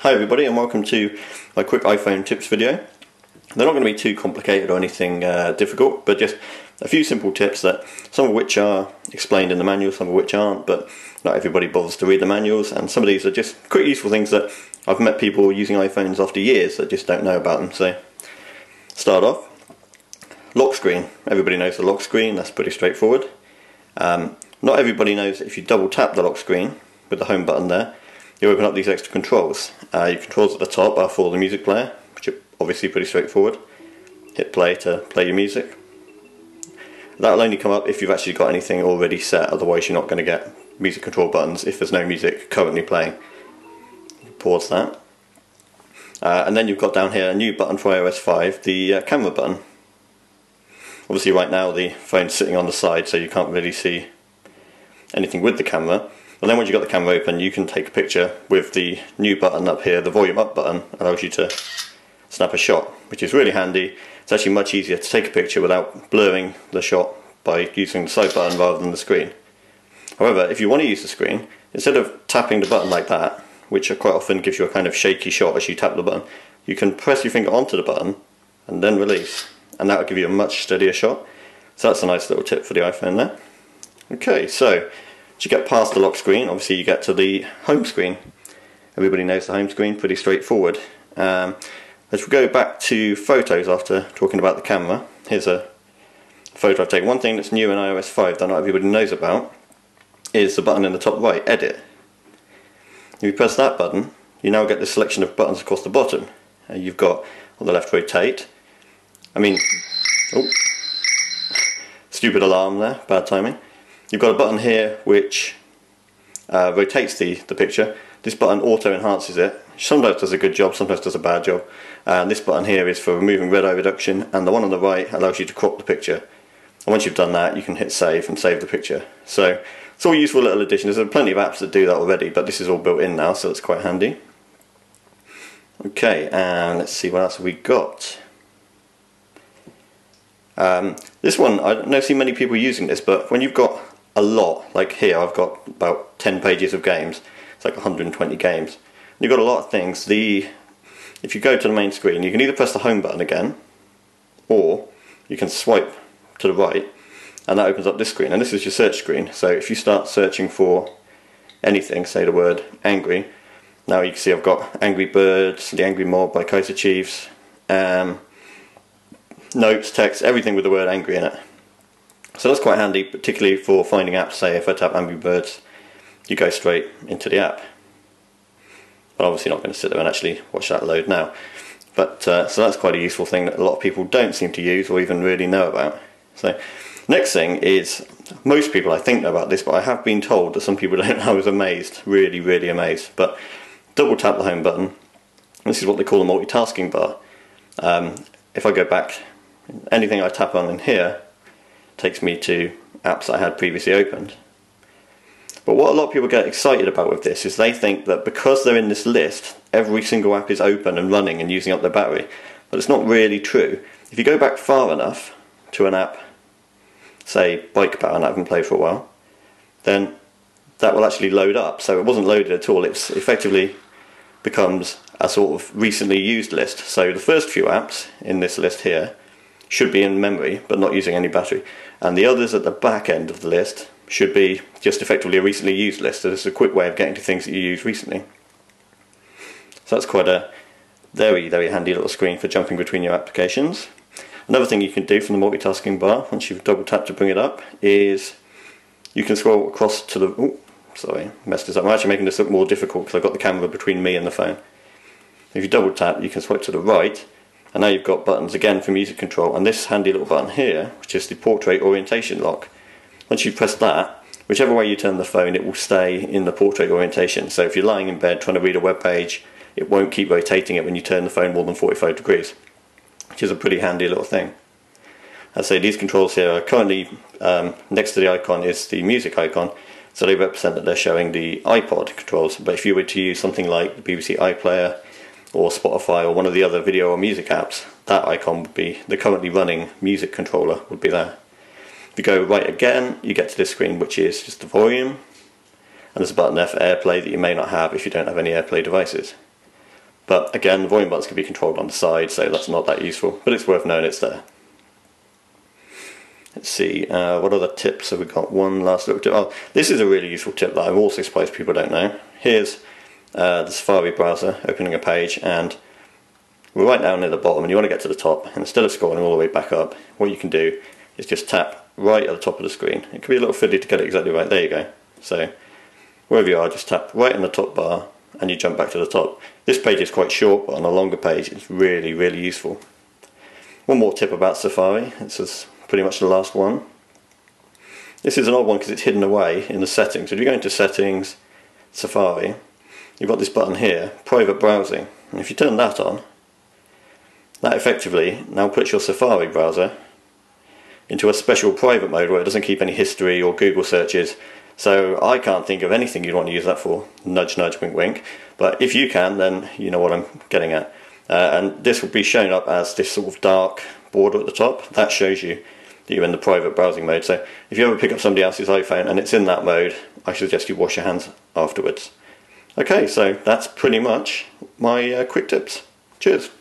Hi everybody and welcome to my quick iPhone tips video. They're not going to be too complicated or anything difficult, but just a few simple tips, that some of which are explained in the manual, some of which aren't, but not everybody bothers to read the manuals, and some of these are just quick useful things that I've met people using iPhones after years that just don't know about them. So start off, lock screen. Everybody knows the lock screen, that's pretty straightforward. Not everybody knows that if you double tap the lock screen with the home button there, you open up these extra controls. Your controls at the top are for the music player, which are obviously pretty straightforward. Hit play to play your music. That will only come up if you've actually got anything already set, otherwise you're not going to get music control buttons if there's no music currently playing. Pause that. And then you've got down here a new button for iOS 5, the camera button. Obviously right now the phone's sitting on the side so you can't really see anything with the camera. And then once you've got the camera open, you can take a picture with the new button up here. The volume up button allows you to snap a shot, which is really handy. It's actually much easier to take a picture without blurring the shot by using the side button rather than the screen. However, if you want to use the screen, instead of tapping the button like that, which quite often gives you a kind of shaky shot as you tap the button, you can press your finger onto the button and then release, and that will give you a much steadier shot. So that's a nice little tip for the iPhone there. Okay, so as you get past the lock screen, obviously you get to the home screen. Everybody knows the home screen, pretty straightforward. As we go back to photos after talking about the camera, here's a photo I've taken. One thing that's new in iOS 5 that not everybody knows about is the button in the top right, Edit. If you press that button, you now get this selection of buttons across the bottom. You've got on the left, Rotate. Stupid alarm there, bad timing. You've got a button here which rotates the picture. This button auto enhances it. Sometimes does a good job, sometimes does a bad job. And this button here is for removing red eye reduction, and the one on the right allows you to crop the picture. And once you've done that, you can hit save and save the picture. So it's all useful little additions. There's plenty of apps that do that already, but this is all built in now, so it's quite handy. Okay, and let's see what else have we got. This one, I don't see many people using this, but when you've got a lot, like here I've got about 10 pages of games, it's like 120 games, and you've got a lot of things. If you go to the main screen, you can either press the home button again, or you can swipe to the right, and that opens up this screen, and this is your search screen. So if you start searching for anything, say the word angry, now you can see I've got Angry Birds, The Angry Mob by Kaiser Chiefs, notes, text, everything with the word angry in it. So that's quite handy, particularly for finding apps. Say if I tap Angry Birds, you go straight into the app. But obviously not going to sit there and actually watch that load now. But so that's quite a useful thing that a lot of people don't seem to use or even really know about. So next thing is, most people I think know about this, but I have been told that some people don't. I was amazed, really amazed. But double tap the home button. This is what they call a multitasking bar. If I go back, anything I tap on in here takes me to apps that I had previously opened. But what a lot of people get excited about with this is they think that because they're in this list, every single app is open and running and using up their battery. But it's not really true. If you go back far enough to an app, say Bike Pattern, I haven't played for a while, then that will actually load up. So it wasn't loaded at all. It effectively becomes a sort of recently used list. So the first few apps in this list here should be in memory but not using any battery, and the others at the back end of the list should be just effectively a recently used list. So this is a quick way of getting to things that you used recently. So that's quite a very handy little screen for jumping between your applications. Another thing you can do from the multitasking bar, once you've double tapped to bring it up, is you can scroll across to the... sorry, messed this up. I'm actually making this look more difficult because I've got the camera between me and the phone. If you double tap, you can swipe to the right, and now you've got buttons again for music control, and this handy little button here, which is the portrait orientation lock. Once you press that, whichever way you turn the phone, it will stay in the portrait orientation. So if you're lying in bed trying to read a web page, it won't keep rotating it when you turn the phone more than 45 degrees, which is a pretty handy little thing. As I say, these controls here are currently, next to the icon is the music icon, so they represent that they're showing the iPod controls. But if you were to use something like the BBC iPlayer or Spotify or one of the other video or music apps, that icon would be the currently running music controller would be there. If you go right again, you get to this screen, which is just the volume, and there's a button there for AirPlay that you may not have if you don't have any AirPlay devices. But again, the volume buttons can be controlled on the side, so that's not that useful, but it's worth knowing it's there. Let's see, what other tips have we got? One last little tip. Oh, this is a really useful tip that I'm also surprised people don't know. Here's the Safari browser opening a page, and we're right down near the bottom, and you want to get to the top. And instead of scrolling all the way back up, what you can do is just tap right at the top of the screen. It can be a little fiddly to get it exactly right. There you go. So wherever you are, just tap right in the top bar, and you jump back to the top. This page is quite short, but on a longer page, it's really, really useful. One more tip about Safari. This is pretty much the last one. This is an odd one because it's hidden away in the settings. If you go into Settings, Safari, you've got this button here, Private Browsing. And if you turn that on, that effectively now puts your Safari browser into a special private mode where it doesn't keep any history or Google searches. So I can't think of anything you'd want to use that for. Nudge, nudge, wink, wink. But if you can, then you know what I'm getting at. And this will be shown up as this sort of dark border at the top. That shows you that you're in the private browsing mode. So if you ever pick up somebody else's iPhone and it's in that mode, I suggest you wash your hands afterwards. Okay, so that's pretty much my quick tips. Cheers.